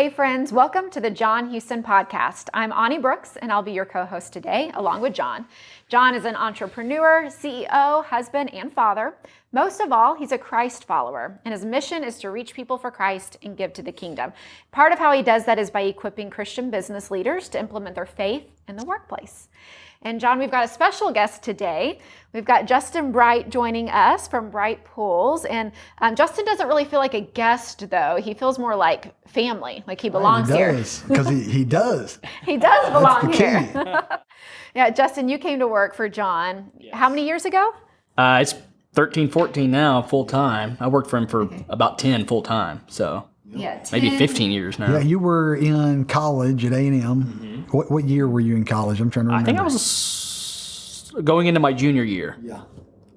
Hey friends, welcome to the John Houston Podcast. I'm Ani Brooks and I'll be your co-host today along with John. John is an entrepreneur, CEO, husband, and father. Most of all, he's a Christ follower and his mission is to reach people for Christ and give to the kingdom. Part of how he does that is by equipping Christian business leaders to implement their faith in the workplace. And John, we've got a special guest today. We've got Justin Bright joining us from Bright Pools. And Justin doesn't really feel like a guest, though. He feels more like family, like he belongs here. He does, because he does. He does belong That's the here. Yeah, Justin, you came to work for John. Yes. How many years ago? It's 13, 14 now, full time. I worked for him for about 10 full time. So yeah, maybe 15 years now. Yeah, you were in college at A&M. Mm-hmm. What year were you in college? I'm trying to remember. I think I was going into my junior year. Yeah.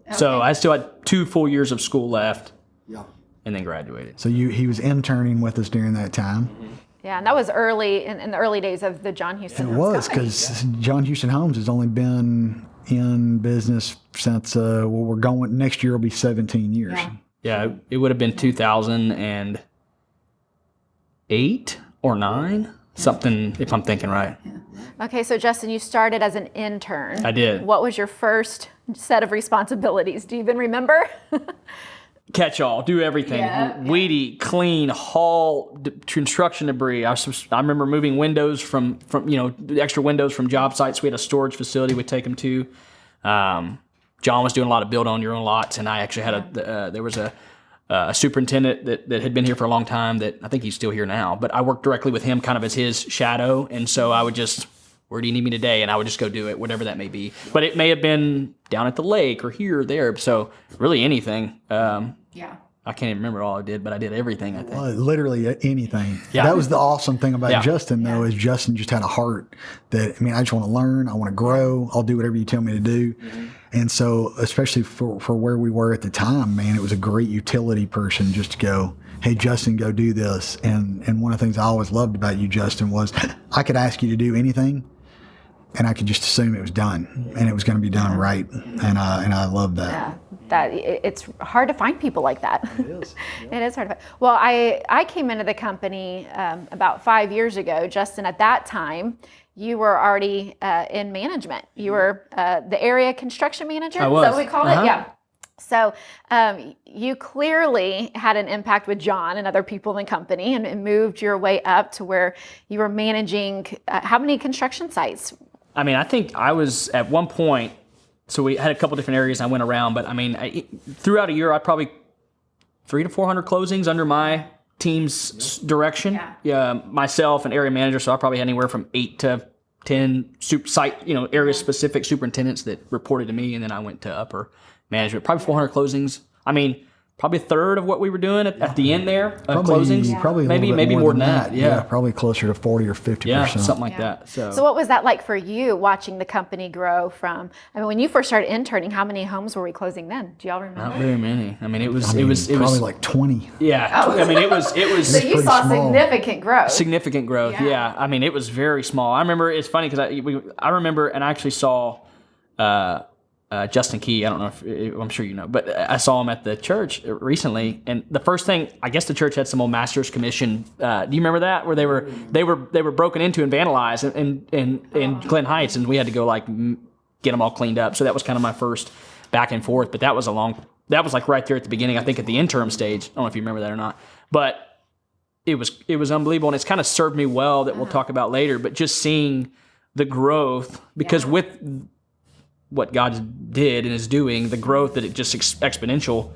Okay. So I still had 2 full years of school left. Yeah. And then graduated. So he was interning with us during that time. Mm-hmm. Yeah, and that was early in the early days of the John Houston Homes. It was, because John Houston Homes has only been in business since we're going next year will be 17 years. Yeah, it would have been 2008 or 9, something, if I'm thinking right. Okay, so Justin, you started as an intern. I did. What was your first set of responsibilities? Do you even remember? Catch all, do everything. Yeah. Weed eat, clean, haul construction debris. I remember moving windows from the extra windows from job sites. We had a storage facility we'd take them to. John was doing a lot of build on your own lots, and I actually had there was a superintendent that had been here for a long time that I think he's still here now, but I worked directly with him kind of as his shadow, and so I would just, where do you need me today? And I would just go do it, whatever that may be. But it may have been down at the lake or here or there, so really anything. I can't even remember all I did, but I did everything, I think. Literally anything. Yeah. That was the awesome thing about Justin, though, Yeah. is Justin just had a heart that, I just want to learn, I want to grow, I'll do whatever you tell me to do. Mm-hmm. And so, especially for where we were at the time, man, it was a great utility person just to go, hey, Justin, go do this. And one of the things I always loved about you, Justin, was I could ask you to do anything, and I could just assume it was done, and it was going to be done right. And I love that. Yeah, it's hard to find people like that. It is. It is hard to find. Well, I came into the company about 5 years ago. Justin, at that time, you were already in management. You were the area construction manager. I was. Is that what we called it? Yeah. So you clearly had an impact with John and other people in the company and moved your way up to where you were managing how many construction sites? I think I was at one point, so we had a couple different areas I went around, but throughout a year, I probably 300 to 400 closings under my team's direction. Yeah, myself and area manager, so I probably had anywhere from 8 to 10 site, area specific superintendents that reported to me, and then I went to upper management. Probably 400 closings. Probably a third of what we were doing at the end there of closings. Probably maybe more than that. Yeah, probably closer to 40 or 50%. Yeah, something like that. So what was that like for you, watching the company grow from? When you first started interning, how many homes were we closing then? Do y'all remember? Not very many. It was probably like 20. Yeah. It was. So you saw small. significant growth. Significant growth. Yeah. It was very small. I remember. It's funny because I remember, and I actually saw. Justin Key, I don't know if I'm sure you know, but I saw him at the church recently, and the first thing, I guess the church had some old master's commission. Do you remember that, where they were broken into and vandalized in Glen Heights, and we had to go get them all cleaned up. So that was kind of my first back and forth. But that was like right there at the beginning. I think at the interim stage. I don't know if you remember that or not, but it was unbelievable, and it's kind of served me well. That we'll talk about later. But just seeing the growth, because with what God did and is doing, the growth that it just exponential,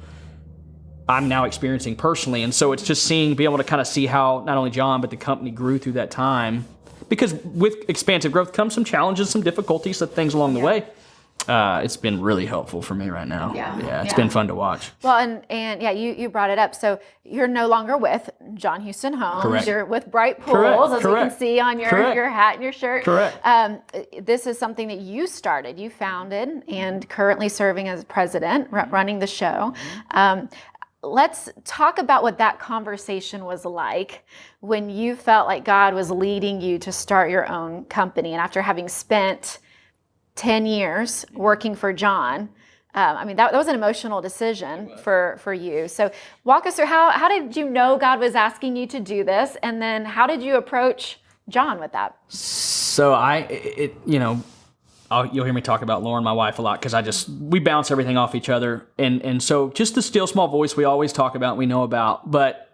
I'm now experiencing personally. And so it's just being able to kind of see how not only John, but the company grew through that time. Because with expansive growth comes some challenges, some difficulties, some things along the way. It's been really helpful for me right now. It's been fun to watch. Well, and you brought it up. So you're no longer with John Houston Homes. Correct. You're with Bright Pools, as we can see on your hat and your shirt. Correct. This is something that you started, you founded, and currently serving as president, running the show. Let's talk about what that conversation was like when you felt like God was leading you to start your own company, and after having spent 10 years working for John, I mean, that was an emotional decision for you. So walk us through how did you know God was asking you to do this? And then how did you approach John with that? So you'll hear me talk about Lauren, my wife, a lot because we bounce everything off each other. And so just the still small voice we always talk about, we know about, but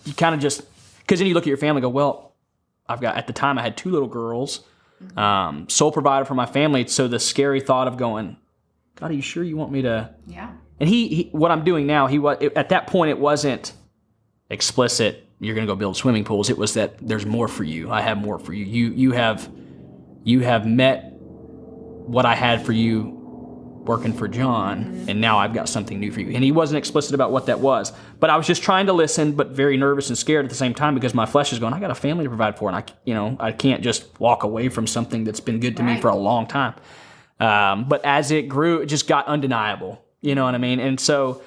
you kind of just, because then you look at your family and go, well, at the time I had 2 little girls, sole provider for my family. So the scary thought of going, God, are you sure you want me to? Yeah. And he what I'm doing now, at that point, it wasn't explicit, you're going to go build swimming pools. It was that there's more for you. I have more for you. You have met what I had for you working for John, and now I've got something new for you. And he wasn't explicit about what that was. But I was just trying to listen, but very nervous and scared at the same time because my flesh is going, I got a family to provide for, and I can't just walk away from something that's been good to me for a long time. But as it grew, it just got undeniable. You know what I mean? And so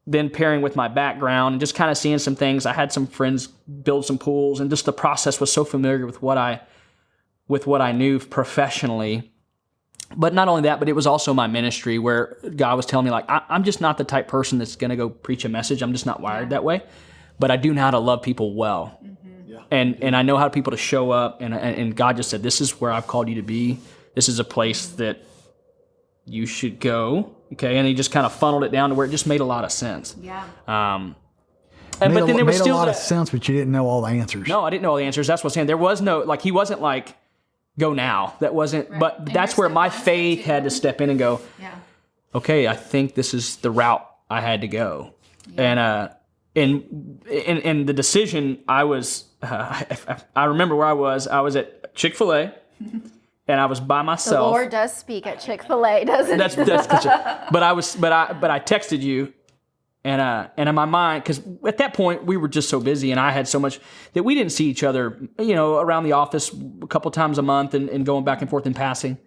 then pairing with my background and just kind of seeing some things, I had some friends build some pools, and just the process was so familiar with what I knew professionally. But not only that, but it was also my ministry where God was telling me, like, I'm just not the type person that's going to go preach a message. I'm just not wired that way. But I do know how to love people well. Mm-hmm. Yeah. And I know how people to show up. And God just said, this is where I've called you to be. This is a place that you should go. Okay. And he just kind of funneled it down to where it just made a lot of sense. Yeah. But then there was still a lot of sense, but you didn't know all the answers. No, I didn't know all the answers. That's what I'm saying. There was no, he wasn't like, go now. That wasn't, right. But and that's where my faith had to step in and go, okay, I think this is the route I had to go. Yeah. And the decision, I remember where I was at Chick-fil-A and I was by myself. The Lord does speak at Chick-fil-A, doesn't he? That's but I texted you. And in my mind, because at that point we were just so busy, and I had so much that we didn't see each other, around the office a couple times a month, and going back and forth in passing.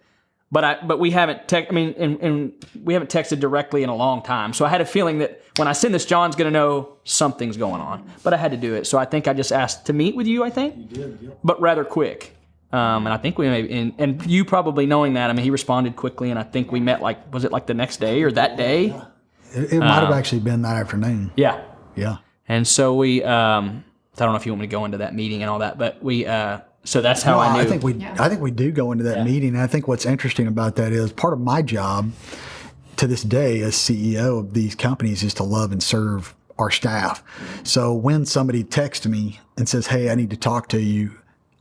But we haven't we haven't texted directly in a long time. So I had a feeling that when I send this, John's going to know something's going on. But I had to do it. So I think I just asked to meet with you. I think you did, yeah. But rather quick. And I think we maybe and you probably knowing that. I mean, he responded quickly, and I think we met was it the next day or that day? Yeah. It might have actually been that afternoon. Yeah. Yeah. And so we, I don't know if you want me to go into that meeting and all that, but we, so that's how I knew. I think we do go into that meeting. And I think what's interesting about that is part of my job to this day as CEO of these companies is to love and serve our staff. So when somebody texts me and says, hey, I need to talk to you,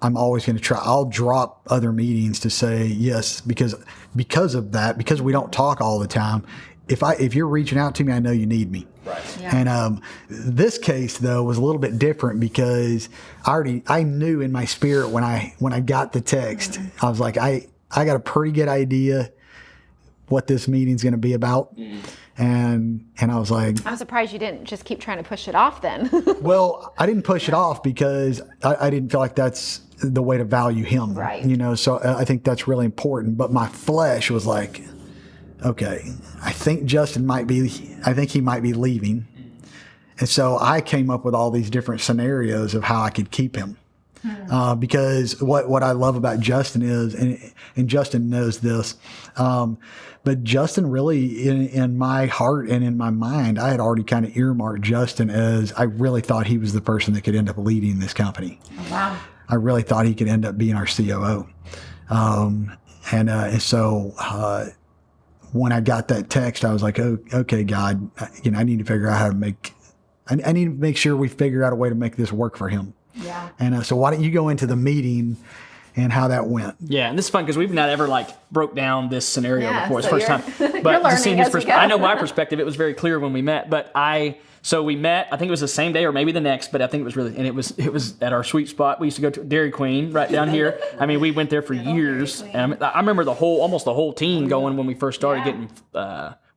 I'm always going to try. I'll drop other meetings to say yes, because of that, because we don't talk all the time. If you're reaching out to me, I know you need me. Right. Yeah. And this case though was a little bit different because I knew in my spirit when I got the text, I was like, I got a pretty good idea what this meeting's going to be about. And I was like, I'm surprised you didn't just keep trying to push it off then. Well, I didn't push it off because I didn't feel like that's the way to value him. Right. So I think that's really important. But my flesh was like, okay, I think he might be leaving. And so I came up with all these different scenarios of how I could keep him. Because what I love about Justin is, and Justin knows this, but Justin really, in my heart and in my mind, I had already kind of earmarked Justin as I really thought he was the person that could end up leading this company. Oh, wow. I really thought he could end up being our COO. And so when I got that text, I was like, oh, okay, God, I need to figure out how to I need to make sure we figure out a way to make this work for him. Yeah. And so why don't you go into the meeting and how that went? Yeah, and this is fun because we've not ever broke down this scenario before. It's the first time. But just seeing his I know my perspective. It was very clear when we met. But so we met. I think it was the same day or maybe the next. But I think it was it was at our sweet spot. We used to go to Dairy Queen right down here. I mean, we went there for years. And I remember almost the whole team going when we first started getting.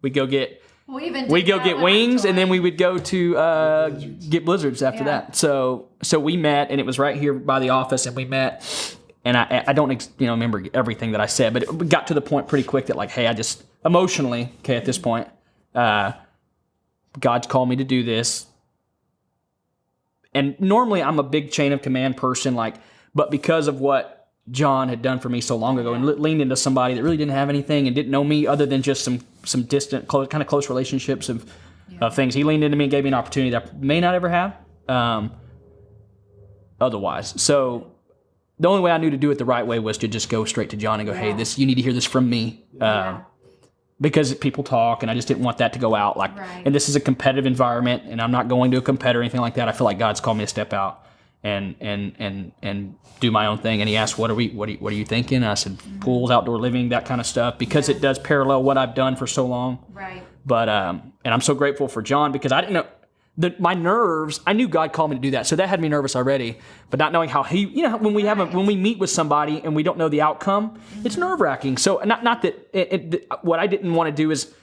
We'd go get. We'd go get wings, and then we would go to get blizzards after that. So we met, and it was right here by the office, and we met. And I don't remember everything that I said, but it got to the point pretty quick that hey, I just emotionally, at this point, God's called me to do this. And normally I'm a big chain of command person, but because of what John had done for me so long ago, and leaned into somebody that really didn't have anything and didn't know me other than just some distant, close relationships of things. He leaned into me and gave me an opportunity that I may not ever have otherwise. So the only way I knew to do it the right way was to just go straight to John and go, hey, you need to hear this from me. Because people talk, and I just didn't want that to go out. And this is a competitive environment, and I'm not going to a competitor or anything like that. I feel like God's called me to step out and do my own thing. And he asked, what are you thinking? And I said, pools, outdoor living, that kind of stuff, because it does parallel what I've done for so long. Right. But and I'm so grateful for John, because I didn't know my nerves. I knew God called me to do that, so that had me nervous already. But not knowing how he, when we meet with somebody and we don't know the outcome, it's nerve-wracking. So not that what I didn't want to do is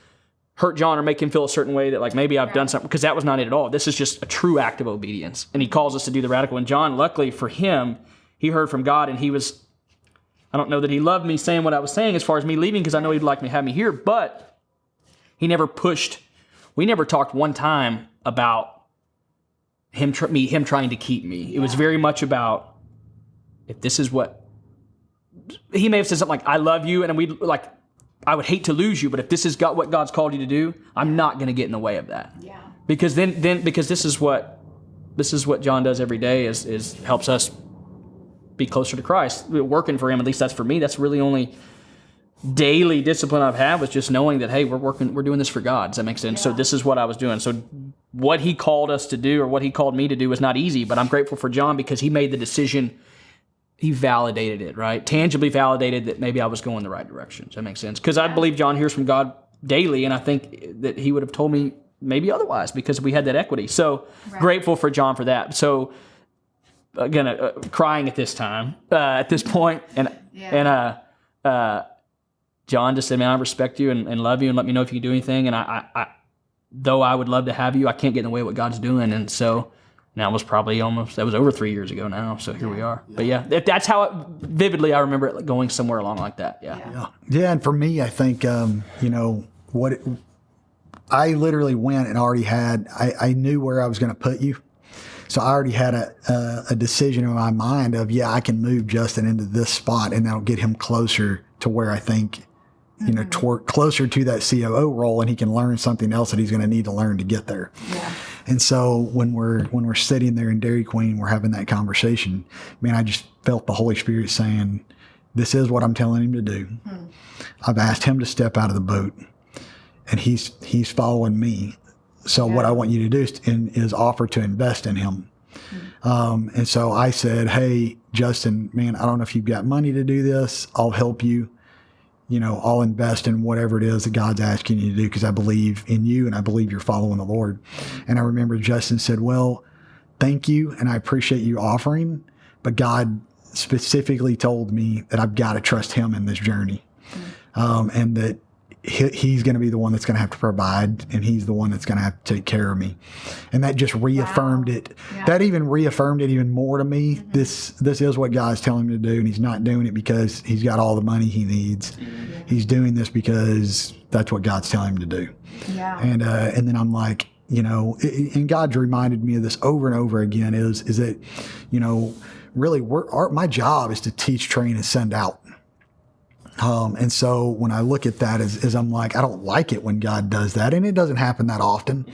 hurt John or make him feel a certain way that maybe I've done something, because that was not it at all. This is just a true act of obedience, and he calls us to do the radical. And John, luckily for him, he heard from God, and he was. I don't know that he loved me saying what I was saying as far as me leaving, because I know he'd like me to have me here, but he never pushed. We never talked one time about him trying to keep me. It was very much about, if this is what he may have said, something like, I love you, and I would hate to lose you, but if this is what God's called you to do, I'm not going to get in the way of that. Yeah. Because because this is what John does every day is helps us be closer to Christ. Working for him, at least that's for me. That's really only daily discipline I've had, was just knowing that, hey, we're doing this for God. Does that make sense? So this is what I was doing. So what he called us to do, or what he called me to do, was not easy, but I'm grateful for John, because he made the decision. He validated it, right? Tangibly validated that maybe I was going the right direction. Does that make sense? Because I believe John hears from God daily, and I think that he would have told me maybe otherwise, because we had that equity. So grateful for John for that. So again, crying at this point, and John just said, man, I respect you and love you, and let me know if you can do anything. And I though I would love to have you, I can't get in the way of what God's doing. And so now was over 3 years ago now. So here we are. But that's how vividly I remember it going somewhere along like that. Yeah. And for me, I think, I literally went and already had, I knew where I was going to put you. So I already had a decision in my mind of, I can move Justin into this spot, and that'll get him closer to where I think, closer to that COO role, and he can learn something else that he's going to need to learn to get there. Yeah. And so when we're sitting there in Dairy Queen, we're having that conversation, man, I just felt the Holy Spirit saying, this is what I'm telling him to do. I've asked him to step out of the boat, and he's following me. So what I want you to do is offer to invest in him. And so I said, hey, Justin, man, I don't know if you've got money to do this. I'll help you. I'll invest in whatever it is that God's asking you to do, because I believe in you and I believe you're following the Lord. And I remember Justin said, well, thank you, and I appreciate you offering, but God specifically told me that I've got to trust him in this journey, and that he's going to be the one that's going to have to provide, and he's the one that's going to have to take care of me. And that just reaffirmed it. Yeah. That even reaffirmed it even more to me. Mm-hmm. This is what God's telling him to do, and he's not doing it because he's got all the money he needs. Mm-hmm. He's doing this because that's what God's telling him to do. Yeah. And then I'm like, and God's reminded me of this over and over again is that, really my job is to teach, train, and send out. And so when I look at that as I'm like, I don't like it when God does that. And it doesn't happen that often,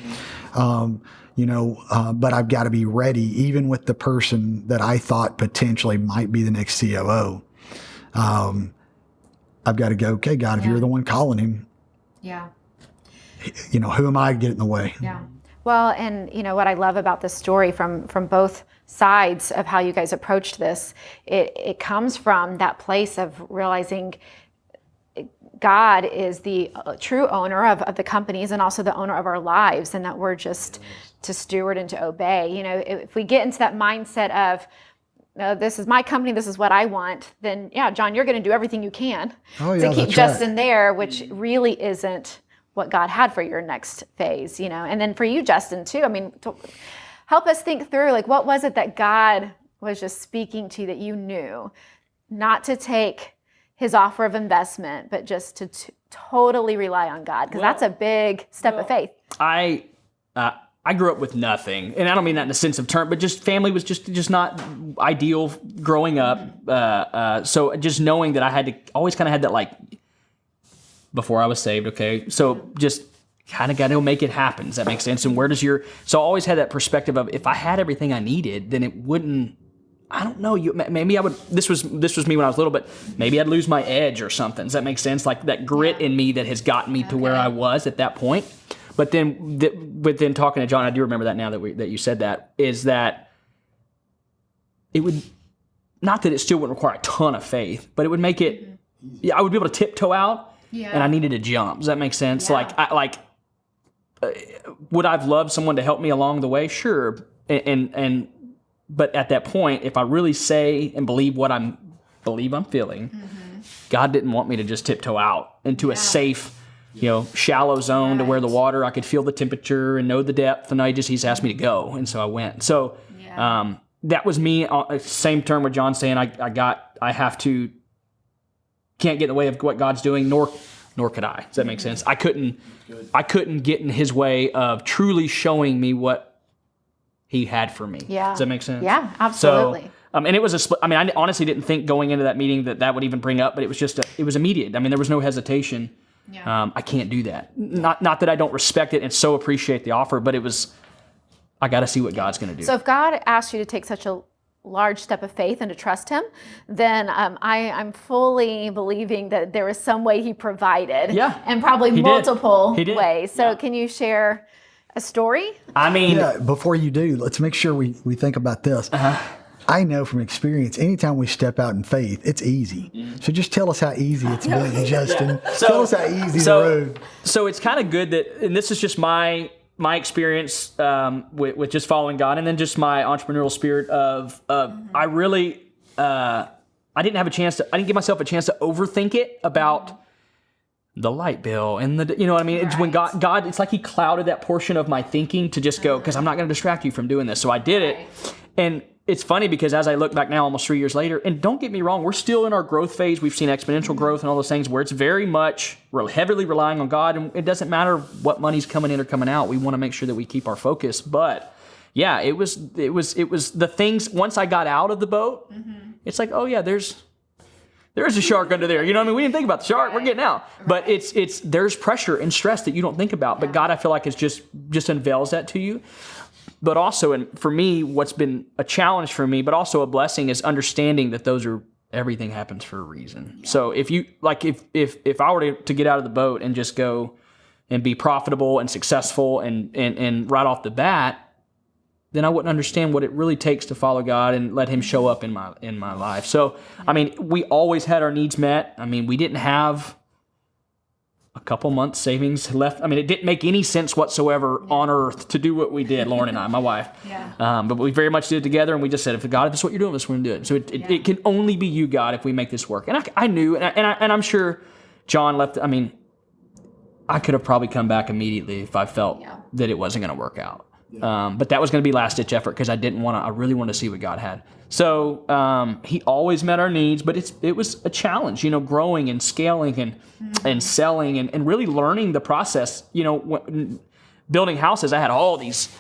but I've got to be ready, even with the person that I thought potentially might be the next COO. I've got to go, okay, God, if you're the one calling him, who am I to get in the way? Yeah. Well, and what I love about this story from both sides of how you guys approached this, it comes from that place of realizing God is the true owner of the companies and also the owner of our lives, and that we're just to steward and to obey. If we get into that mindset of, no, this is my company, this is what I want, then John, you're going to do everything you can to keep Justin there, which really isn't what God had for your next phase, and then for you, Justin, too. I mean, help us think through, what was it that God was just speaking to you that you knew not to take his offer of investment, but just to totally rely on God? Because that's a big step of faith. I I grew up with nothing, and I don't mean that in the sense of term, but just family was just not ideal growing up. So just knowing that I had to always kind of had that, like, before I was saved. Okay, so just kind of got to make it happen. Does that make sense? And so I always had that perspective of, if I had everything I needed, then it wouldn't. I don't know. Maybe I would. This was me when I was little, but maybe I'd lose my edge or something. Does that make sense? Like that grit in me that has gotten me to where I was at that point. But then talking to John, I do remember that now that you said that, is that it would, not that it still wouldn't require a ton of faith, but it would make it. I would be able to tiptoe out, and I needed to jump. Does that make sense? Yeah. Would I've loved someone to help me along the way? Sure, but at that point, if I really say and believe what I'm feeling, God didn't want me to just tiptoe out into a safe, shallow zone to where the water, I could feel the temperature and know the depth, and he's asked me to go, and so I went. So that was me. Same term with John saying can't get in the way of what God's doing, nor could I. Does that make sense? I couldn't get in his way of truly showing me what he had for me. Yeah. Does that make sense? Yeah, absolutely. So, and it was a split. I mean, I honestly didn't think going into that meeting that would even bring up, but it was it was immediate. I mean, there was no hesitation. Yeah. I can't do that. Not that I don't respect it and so appreciate the offer, but it was, I got to see what God's going to do. So if God asked you to take such a large step of faith and to trust him, then I'm fully believing that there was some way he provided. Yeah. And probably multiple ways. So Yeah. can you share a story? I mean, before you do, let's make sure we think about this. I know from experience, anytime we step out in faith, it's easy. So just tell us how easy it's been, Justin. Tell us how easy the road. So it's kind of good that, and this is just my experience with just following God, and then just my entrepreneurial spirit of I really I didn't give myself a chance to overthink it about the light bill and you know what I mean? It's when God, it's like he clouded that portion of my thinking to just go, because I'm not going to distract you from doing this. So I did it. And it's funny because as I look back now, almost 3 years later, and don't get me wrong, we're still in our growth phase. We've seen exponential growth and all those things where it's very much, we're heavily relying on God, and it doesn't matter what money's coming in or coming out. We want to make sure that we keep our focus. But yeah, it was the things, once I got out of the boat, it's like, oh yeah, there's a shark under there. You know what I mean? We didn't think about the shark. We're getting out. But there's pressure and stress that you don't think about. But God, I feel like, is just unveils that to you. But also, and for me, what's been a challenge for me, but also a blessing, is understanding that everything happens for a reason. Yeah. So if you, like, if I were to get out of the boat and just go and be profitable and successful and right off the bat, then I wouldn't understand what it really takes to follow God and let him show up in my life. So, I mean, we always had our needs met. I mean, we didn't have a couple months savings left. I mean, it didn't make any sense whatsoever on earth to do what we did, Lauren and I, my wife. Yeah. But we very much did it together, and we just said, if God, if this is what you're doing, this is what we're going to do it. So it can only be you, God, if we make this work. And I knew, and I'm sure John left. I mean, I could have probably come back immediately if I felt that it wasn't going to work out. But that was going to be last-ditch effort, because I really wanted to see what God had. So he always met our needs, but it was a challenge, growing and scaling and selling and really learning the process. Building houses, I had all these,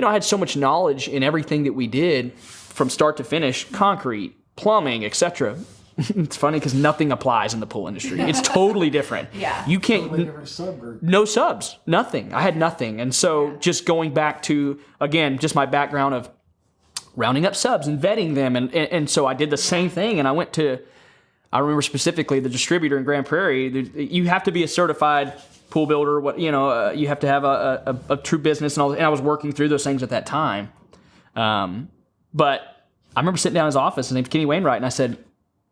I had so much knowledge in everything that we did from start to finish, concrete, plumbing, etc. It's funny because nothing applies in the pool industry. It's totally different. Yeah. You can't, Totally different subgroup. No subs, nothing. I had nothing. And so just going back to, again, just my background of rounding up subs and vetting them. And so I did the same thing. And I remember specifically the distributor in Grand Prairie. You have to be a certified pool builder. You have to have a true business and all. And I was working through those things at that time. But I remember sitting down in his office. His name's Kenny Wainwright. And I said,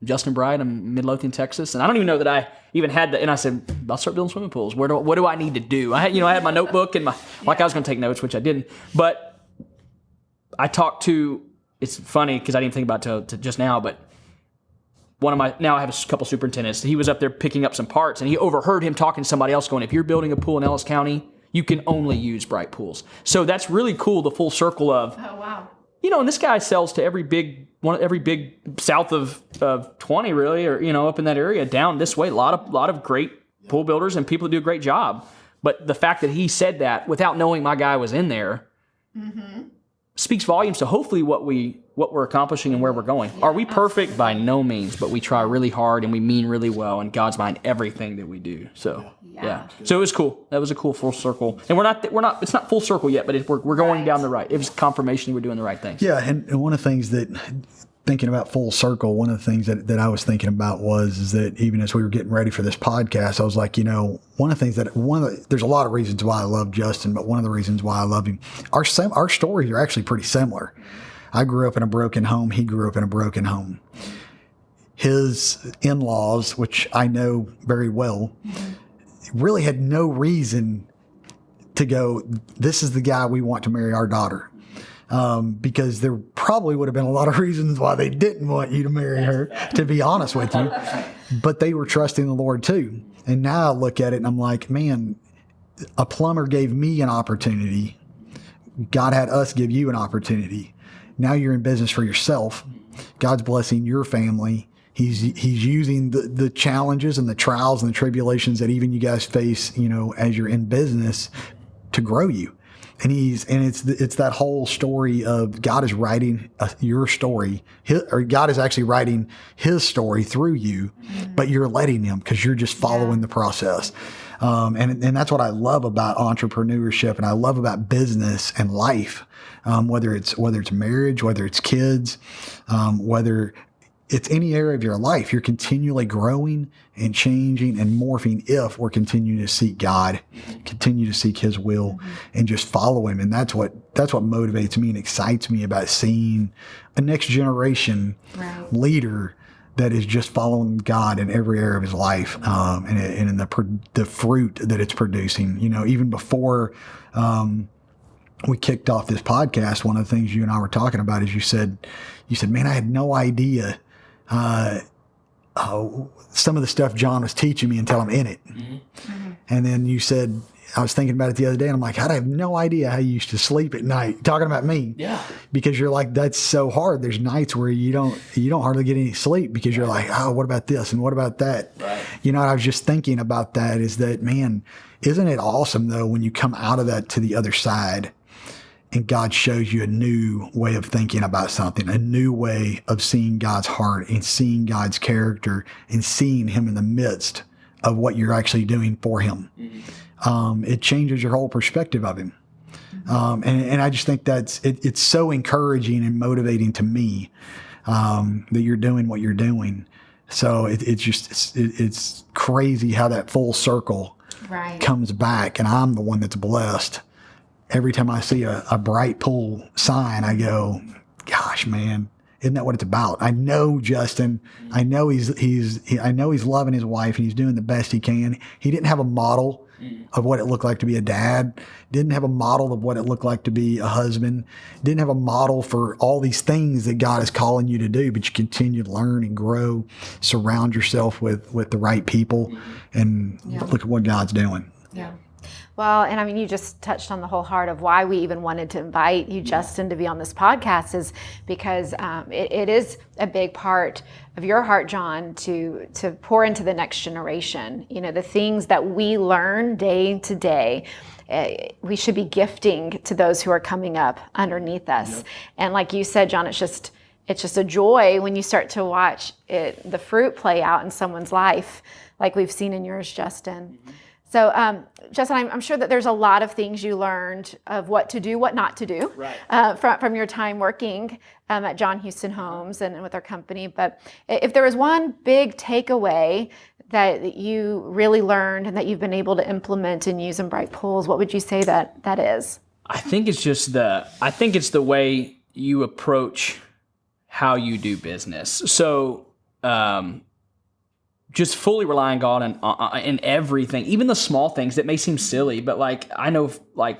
Justin Bright, I'm in Midlothian, Texas. And I don't even know that I even had that. And I said, I'll start building swimming pools. What do I need to do? I had my notebook and I was going to take notes, which I didn't. But I talked to, it's funny because I didn't think about it till just now, but now I have a couple superintendents. He was up there picking up some parts, and he overheard him talking to somebody else going, if you're building a pool in Ellis County, you can only use Bright Pools. So that's really cool, the full circle of, oh, wow. And this guy sells to every big south of 20 really, or, up in that area, down this way, a lot of great pool builders and people that do a great job. But the fact that he said that without knowing my guy was in there, speaks volumes to hopefully what we're accomplishing and where we're going. Are we perfect? By no means, but we try really hard and we mean really well, and God's behind everything that we do. So yeah. So it was cool. That was a cool full circle. And we're not. It's not full circle yet, but we're going down the right. It was confirmation we're doing the right things. Yeah, and one of the things that, thinking about full circle, one of the things that I was thinking about is that even as we were getting ready for this podcast, I was like, one of the things there's a lot of reasons why I love Justin, but one of the reasons why I love him, our stories are actually pretty similar. I grew up in a broken home. He grew up in a broken home. His in-laws, which I know very well, really had no reason to go, this is the guy we want to marry our daughter. Because there probably would have been a lot of reasons why they didn't want you to marry her, to be honest with you. But they were trusting the Lord too. And now I look at it and I'm like, man, a plumber gave me an opportunity. God had us give you an opportunity. Now you're in business for yourself. God's blessing your family. He's using the challenges and the trials and the tribulations that even you guys face, as you're in business to grow you. And it's that whole story of God is writing your story, or God is actually writing His story through you, but you're letting Him because you're just following the process. And that's what I love about entrepreneurship, and I love about business and life. Whether it's marriage, whether it's kids, whether it's any area of your life, you're continually growing and changing and morphing if we're continuing to seek God, continue to seek His will, and just follow Him. And that's what motivates me and excites me about seeing a next generation leader that is just following God in every area of his life, and in the fruit that it's producing. Even before we kicked off this podcast, one of the things you and I were talking about is you said, man, I had no idea some of the stuff John was teaching me until I'm in it. And then you said, I was thinking about it the other day, and I'm like, I have no idea how you used to sleep at night. Talking about me, because you're like, that's so hard. There's nights where you don't hardly get any sleep because you're like, oh, what about this and what about that? Right. And I was just thinking about that. Is that, man, isn't it awesome though when you come out of that to the other side, and God shows you a new way of thinking about something, a new way of seeing God's heart and seeing God's character and seeing Him in the midst of what you're actually doing for Him. It changes your whole perspective of Him. And I just think it's so encouraging and motivating to me that you're doing what you're doing. So it's crazy how that full circle comes back, and I'm the one that's blessed. Every time I see a bright pool sign, I go, gosh, man, isn't that what it's about? I know Justin. I know he's loving his wife and he's doing the best he can. He didn't have a model of what it looked like to be a dad. Didn't have a model of what it looked like to be a husband. Didn't have a model for all these things that God is calling you to do, but you continue to learn and grow, surround yourself with the right people, and look at what God's doing. Yeah. Well, and I mean, you just touched on the whole heart of why we even wanted to invite you, Justin, to be on this podcast, is because it is a big part of your heart, John, to pour into the next generation. The things that we learn day to day, we should be gifting to those who are coming up underneath us. Yep. And like you said, John, it's just a joy when you start to watch the fruit play out in someone's life, like we've seen in yours, Justin. Mm-hmm. So, Justin, I'm sure that there's a lot of things you learned of what to do, what not to do, from your time working at John Houston Homes and with our company. But if there was one big takeaway that you really learned and that you've been able to implement and use in Bright Pools, what would you say that is? I think it's the way you approach how you do business. So, just fully rely on God in everything, even the small things that may seem silly, but I know, and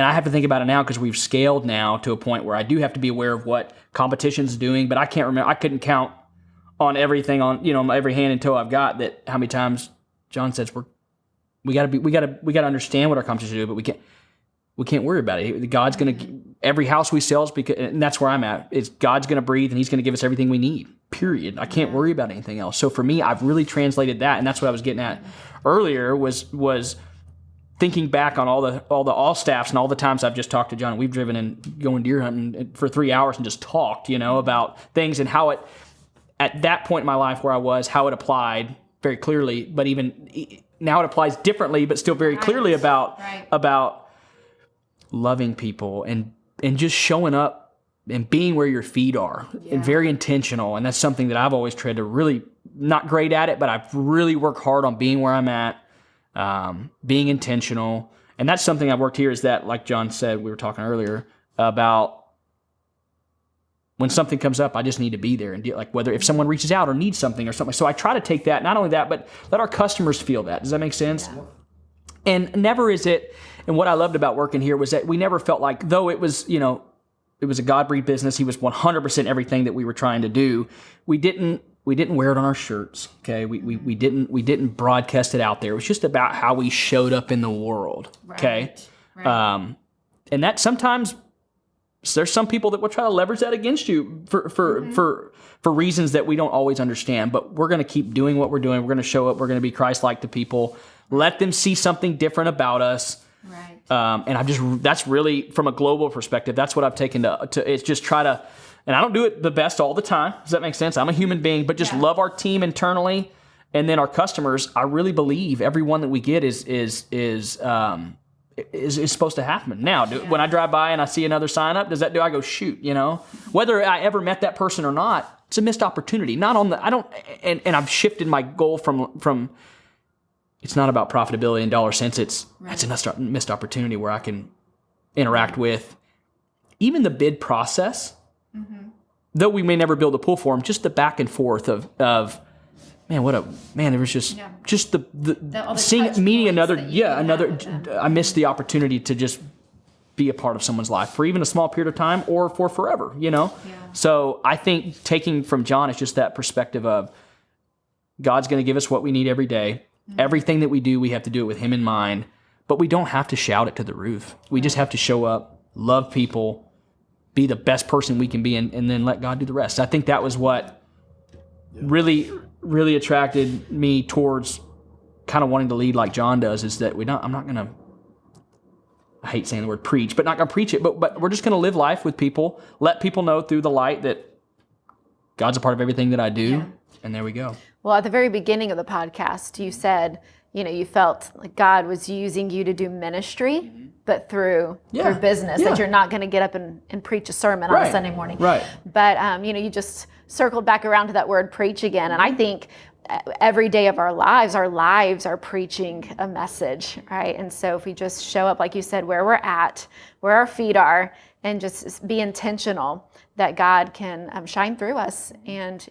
I have to think about it now because we've scaled now to a point where I do have to be aware of what competition's doing, but I can't remember. I couldn't count on everything on every hand and toe I've got that how many times John says we got to understand what our competition do, but we can't worry about it. God's going to, every house we sell is because, and that's where I'm at, is God's going to breathe and He's going to give us everything we need, period. I can't worry about anything else. So for me, I've really translated that. And that's what I was getting at earlier was thinking back on all the staffs and all the times I've just talked to John, we've driven and going deer hunting for 3 hours and just talked, about things and how it, at that point in my life where I was, how it applied very clearly, but even now it applies differently, but still very clearly about loving people and just showing up and being where your feet are and very intentional. And that's something that I've always tried to really, not great at it, but I've really worked hard on being where I'm at. Being intentional. And that's something I've worked here is that, like John said, we were talking earlier about when something comes up, I just need to be there and deal, like whether if someone reaches out or needs something or something. So I try to take that, not only that, but let our customers feel that. Does that make sense? Yeah. And never is it, and what I loved about working here was that we never felt like, though it was, it was a God-breathed business, he was 100% everything that we were trying to do. We didn't wear it on our shirts, okay? We didn't broadcast it out there. It was just about how we showed up in the world, okay? Right. And that sometimes there's some people that will try to leverage that against you for reasons that we don't always understand. But we're going to keep doing what we're doing. We're going to show up. We're going to be Christ-like to people. Let them see something different about us. Right. And that's really, from a global perspective, that's what I've taken to it's just try to. And I don't do it the best all the time. Does that make sense? I'm a human being, but just love our team internally, and then our customers. I really believe everyone that we get is supposed to happen. Now, when I drive by and I see another sign up, do I go shoot? Whether I ever met that person or not, it's a missed opportunity. Not on the. I don't. And I've shifted my goal from. It's not about profitability in dollar cents. It's a missed opportunity where I can interact with even the bid process. Mm-hmm. Though we may never build a pool for them, just the back and forth of there was just seeing meeting another. I missed the opportunity to just be a part of someone's life for even a small period of time or for forever. So I think taking from John is just that perspective of God's going to give us what we need every day. Mm-hmm. Everything that we do, we have to do it with Him in mind, but we don't have to shout it to the roof. We just have to show up, love people, be the best person we can be, and then let God do the rest. I think that was what really, really attracted me towards kind of wanting to lead like John does, is that I'm not going to, I hate saying the word preach, but not going to preach it, but we're just going to live life with people, let people know through the light that God's a part of everything that I do, and there we go. Well, at the very beginning of the podcast, you said, you felt like God was using you to do ministry, but through business, that you're not going to get up and preach a sermon on a Sunday morning. Right. But, you just circled back around to that word preach again. And I think every day of our lives are preaching a message, right? And so if we just show up, like you said, where we're at, where our feet are, and just be intentional, that God can shine through us. And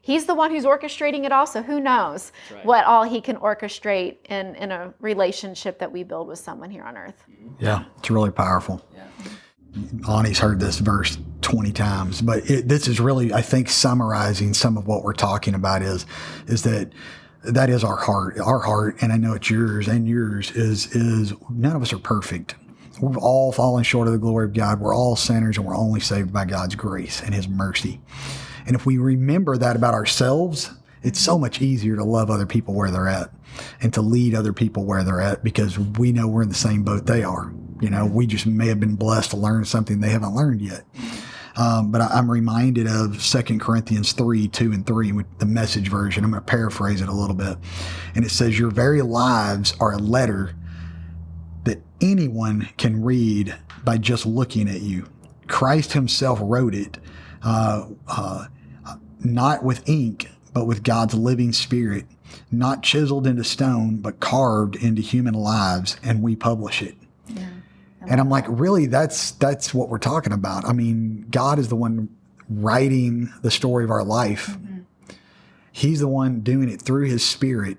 He's the one who's orchestrating it all. So who knows what all He can orchestrate in a relationship that we build with someone here on earth. Yeah, it's really powerful. Yeah. Ani's heard this verse 20 times, but this is really, I think, summarizing some of what we're talking about is that is our heart. Our heart, and I know it's yours and yours, is none of us are perfect. We've all fallen short of the glory of God. We're all sinners, and we're only saved by God's grace and His mercy. And if we remember that about ourselves, it's so much easier to love other people where they're at and to lead other people where they're at, because we know we're in the same boat they are. We just may have been blessed to learn something they haven't learned yet. But I'm reminded of 2 Corinthians 3:2-3 with the Message version. I'm going to paraphrase it a little bit. And it says, your very lives are a letter that anyone can read by just looking at you. Christ Himself wrote it, not with ink, but with God's living Spirit, not chiseled into stone, but carved into human lives, and we publish it. Yeah. And I'm like, really, that's what we're talking about. I mean, God is the one writing the story of our life. Mm-hmm. He's the one doing it through His Spirit,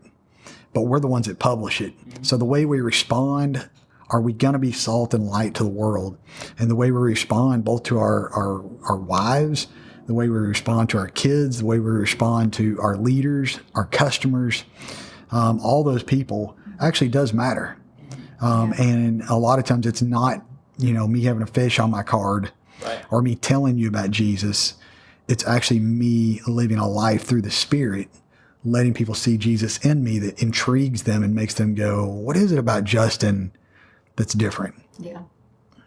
but we're the ones that publish it. Mm-hmm. So the way we respond, are we going to be salt and light to the world? And the way we respond both to our wives, the way we respond to our kids, the way we respond to our leaders, our customers, all those people actually does matter. And a lot of times it's not, me having a fish on my card or me telling you about Jesus. It's actually me living a life through the Spirit, letting people see Jesus in me that intrigues them and makes them go, what is it about Justin that's different? Yeah.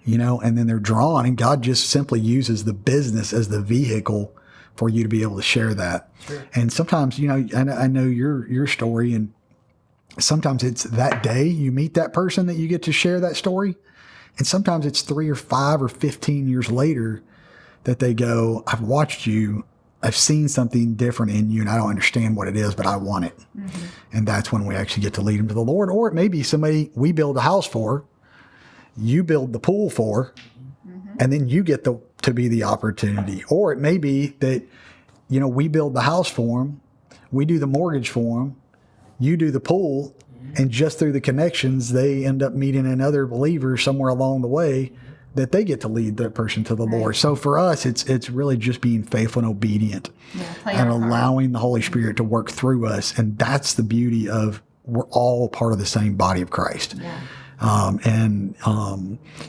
You know, and then they're drawn, and God just simply uses the business as the vehicle for you to be able to share that. Sure. And sometimes, you know, I know your story, and sometimes it's that day you meet that person that you get to share that story. And sometimes it's 3 or 5 or 15 years later that they go, I've watched you, I've seen something different in you, and I don't understand what it is, but I want it. Mm-hmm. And that's when we actually get to lead them to the Lord. Or it may be somebody we build a house for, you build the pool for, and then you get to be the opportunity. Or it may be that, you know, we build the house for them, we do the mortgage for them, you do the pool, and just through the connections, they end up meeting another believer somewhere along the way that they get to lead that person to the Lord. So for us, it's really just being faithful and obedient and allowing the Holy Spirit to work through us. And that's the beauty of we're all part of the same body of Christ. Yeah.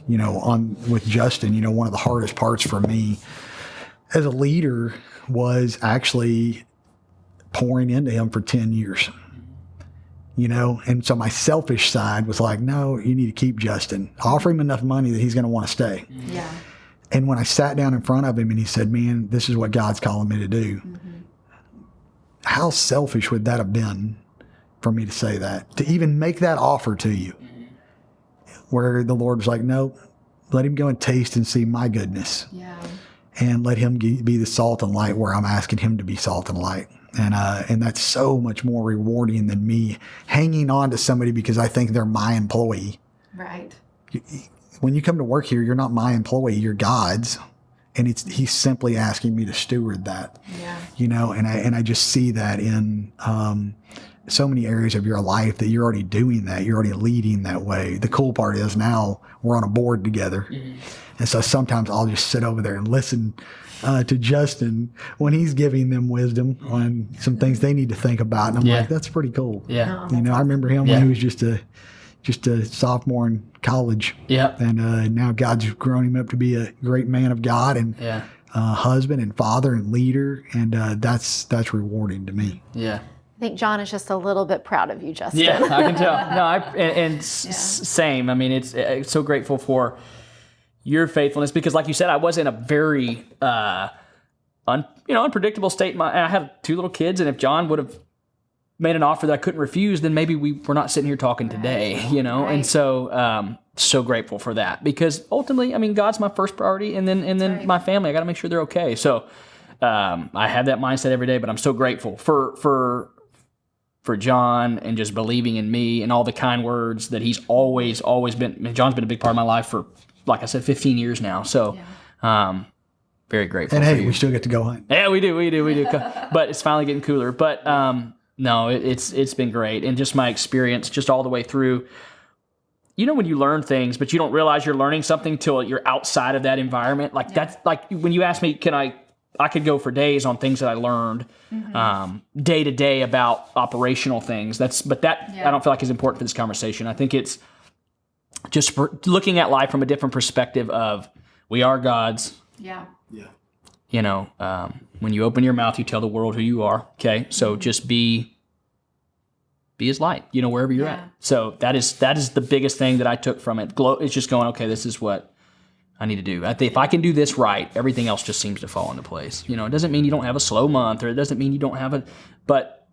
You know, with Justin, you know, one of the hardest parts for me as a leader was actually pouring into him for 10 years. You know, and so my selfish side was like, no, you need to keep Justin. Offer him enough money that he's going to want to stay. Yeah. And when I sat down in front of him and he said, man, this is what God's calling me to do. Mm-hmm. How selfish would that have been for me to say that, to even make that offer to you, where the Lord was like, no, let him go and taste and see my goodness. Yeah. And let him be the salt and light where I'm asking him to be salt and light. And that's so much more rewarding than me hanging on to somebody because I think they're my employee. Right. When you come to work here, you're not my employee, you're God's. And he's simply asking me to steward that. Yeah. You know, and I just see that in so many areas of your life that you're already doing that. You're already leading that way. The cool part is now we're on a board together. Mm-hmm. And so sometimes I'll just sit over there and listen to Justin when he's giving them wisdom on some things they need to think about. And I'm like, that's pretty cool. Yeah. You know, I remember him when he was just a sophomore in college. Yeah. And now God's grown him up to be a great man of God and husband and father and leader. And that's rewarding to me. Yeah. I think John is just a little bit proud of you, Justin. Yeah, I can tell. Same. I mean, it's so grateful for your faithfulness because, like you said, I was in a very unpredictable state. I had 2 little kids, and if John would have made an offer that I couldn't refuse, then maybe we're not sitting here talking today, you know. Right. And so, so grateful for that because ultimately, I mean, God's my first priority, and then my family. I got to make sure they're okay. So, I have that mindset every day. But I'm so grateful for John and just believing in me and all the kind words that he's always been. I mean, John's been a big part of my life for, like I said, 15 years now. So, very grateful. And hey, we still get to go hunt. Yeah, we do. But it's finally getting cooler. But no, it's been great, and just my experience, just all the way through. You know, when you learn things, but you don't realize you're learning something till you're outside of that environment. Like that's like when you ask me, I could go for days on things that I learned day to day about operational things. I don't feel like is important for this conversation. I think it's just for looking at life from a different perspective of we are God's. Yeah. Yeah. You know, when you open your mouth, you tell the world who you are. Okay. So just be his light, you know, wherever you're at. So that is the biggest thing that I took from it. It's just going, okay, this is what I need to do. I think if I can do this right, everything else just seems to fall into place. You know, it doesn't mean you don't have a slow month, or it doesn't mean you don't have but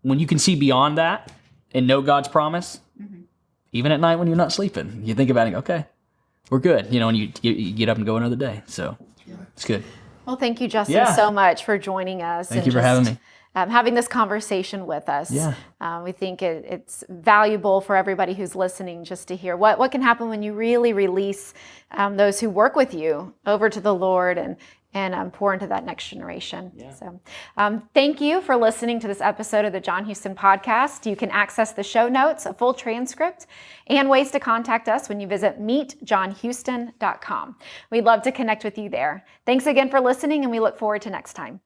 when you can see beyond that and know God's promise, even at night when you're not sleeping, you think about it, okay, we're good. You know, and you get up and go another day. So it's good. Well, thank you, Justin, so much for joining us. Thank you for having me. Having this conversation with us. Yeah. We think it's valuable for everybody who's listening just to hear what can happen when you really release those who work with you over to the Lord and pour into that next generation. Yeah. So thank you for listening to this episode of the John Houston Podcast. You can access the show notes, a full transcript, and ways to contact us when you visit meetjohnhouston.com. We'd love to connect with you there. Thanks again for listening, and we look forward to next time.